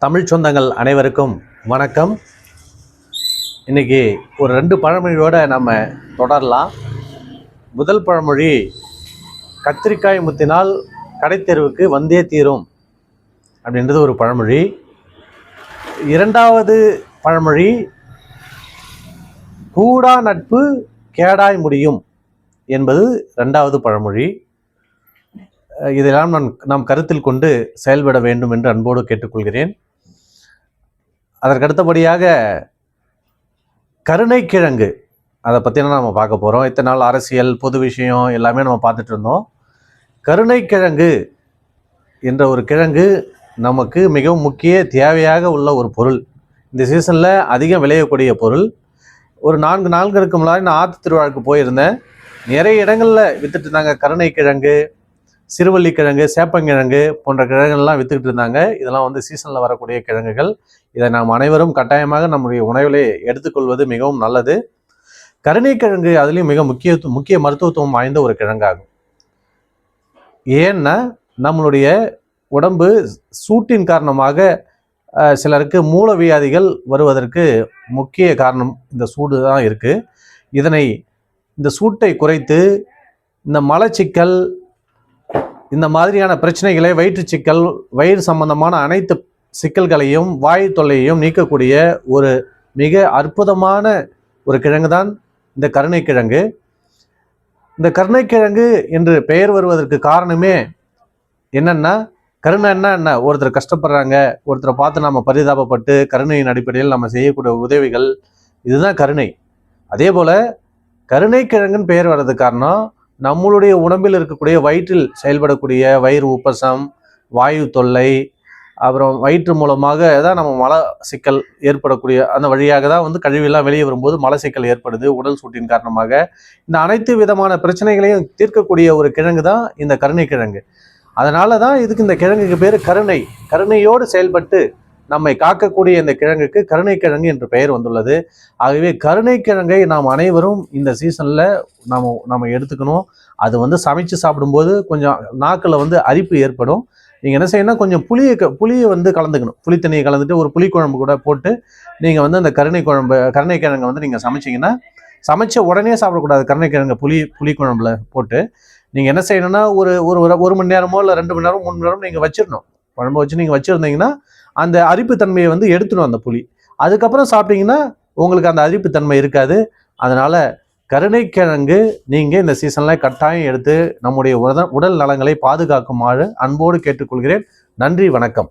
தமிழ் சொந்தங்கள் அனைவருக்கும் வணக்கம். இன்றைக்கி ஒரு 2 பழமொழியோடு நம்ம தொடரலாம். முதல் பழமொழி, கத்திரிக்காய் முத்தினால் கடைத்தெருவுக்கு வந்தே தீரும் அப்படின்றது ஒரு பழமொழி. இரண்டாவது பழமொழி, கூடா நட்பு கேடாய் முடியும் என்பது 2வது பழமொழி. இதெல்லாம் நாம் கருத்தில் கொண்டு செயல்பட வேண்டும் என்று அன்போடு கேட்டுக்கொள்கிறேன். அதற்கடுத்தபடியாக கருணைக்கிழங்கு, அதை பற்றினா நம்ம பார்க்க போகிறோம். இத்தனை நாள் அரசியல், பொது விஷயம் எல்லாமே நம்ம பார்த்துட்டு இருந்தோம். கருணைக்கிழங்கு என்ற ஒரு கிழங்கு நமக்கு மிகவும் முக்கிய தேவையாக உள்ள ஒரு பொருள். இந்த சீசனில் அதிகம் விளையக்கூடிய பொருள். ஒரு 4 நாட்களுக்கு முன்னாடி நான் ஆற்று திருவிழாவுக்கு போயிருந்தேன். நிறைய இடங்களில் வித்துட்டு இருந்தாங்க கருணைக்கிழங்கு, சிறுவள்ளிக்கிழங்கு, சேப்பங்கிழங்கு போன்ற கிழங்குகள்லாம் வித்துக்கிட்டு இருந்தாங்க. இதெல்லாம் சீசனில் வரக்கூடிய கிழங்குகள். இதை நாம் அனைவரும் கட்டாயமாக நம்முடைய உணவிலே எடுத்துக்கொள்வது மிகவும் நல்லது. கருணைக்கிழங்கு அதுலேயும் மிக முக்கிய மருத்துவத்துவம் வாய்ந்த ஒரு கிழங்காகும். ஏன்னா நம்மளுடைய உடம்பு சூட்டின் காரணமாக சிலருக்கு மூலவியாதிகள் வருவதற்கு முக்கிய காரணம் இந்த சூடு தான் இருக்குது. இந்த சூட்டை குறைத்து இந்த மலச்சிக்கல், இந்த மாதிரியான பிரச்சனைகளை, வயிற்றுச்சிக்கல், வயிறு சம்பந்தமான அனைத்து சிக்கல்களையும் வாயு தொல்லையையும் நீக்கக்கூடிய ஒரு மிக அற்புதமான ஒரு கிழங்கு தான் இந்த கருணைக்கிழங்கு. இந்த கருணைக்கிழங்கு என்று பெயர் வருவதற்கு காரணமே என்னன்னா, கருணைன்னா என்ன? ஒருத்தர் கஷ்டப்படுறாங்க, ஒருத்தரை பார்த்து நம்ம பரிதாபப்பட்டு கருணையின் அடிப்படையில் நம்ம செய்யக்கூடிய உதவிகள், இதுதான் கருணை. அதே போல் கருணைக்கிழங்குன்னு பெயர் வர்றதுக்கு காரணம், நம்மளுடைய உடம்பில் இருக்கக்கூடிய வயிற்றில் செயல்படக்கூடிய வயிறு உப்பசம், வாயு தொல்லை, அப்புறம் வயிற்று மூலமாக தான் நம்ம மல சிக்கல் ஏற்படக்கூடிய அந்த வழியாக தான் கழிவெல்லாம் வெளியே வரும்போது மலச்சிக்கல் ஏற்படுது. உடல் சூட்டின் காரணமாக இந்த அனைத்து விதமான பிரச்சனைகளையும் தீர்க்கக்கூடிய ஒரு கிழங்கு தான் இந்த கருணைக்கிழங்கு. அதனால தான் இதுக்கு இந்த கிழங்குக்கு பேர் கருணை. கருணையோடு செயல்பட்டு நம்மை காக்கக்கூடிய இந்த கிழங்குக்கு கருணைக்கிழங்கு என்று பெயர் வந்துள்ளது. ஆகவே கருணைக்கிழங்கை நாம் அனைவரும் இந்த சீசனில் நம்ம எடுத்துக்கணும். அது சமைச்சு சாப்பிடும்போது கொஞ்சம் நாக்கில் அரிப்பு ஏற்படும். நீங்கள் என்ன செய்யணும், கொஞ்சம் புளியை கலந்துக்கணும். புளி தண்ணியை கலந்துட்டு ஒரு புளிக்குழம்பு கூட போட்டு நீங்கள் அந்த கருணைக்கிழங்கை நீங்கள் சமைச்சிங்கன்னா, சமைச்ச உடனே சாப்பிடக்கூடாது. கருணைக்கிழங்கை புளிக்குழம்புல போட்டு நீங்கள் என்ன செய்யணும்னா, ஒரு மணி நேரமோ இல்லை 2 மணி நேரம் 3 மணி நேரம் நீங்கள் வச்சிடணும். குழம்பு வச்சு நீங்கள் வச்சுருந்தீங்கன்னா அந்த அரிப்பு தன்மையை எடுத்துடும் அந்த புளி. அதுக்கப்புறம் சாப்பிட்டீங்கன்னா உங்களுக்கு அந்த அரிப்பு தன்மை இருக்காது. அதனால் கருணைக்கிழங்கு நீங்கள் இந்த சீசனில் கட்டாயம் எடுத்து நம்முடைய உடல் நலங்களை பாதுகாக்குமாறு அன்போடு கேட்டுக்கொள்கிறேன். நன்றி, வணக்கம்.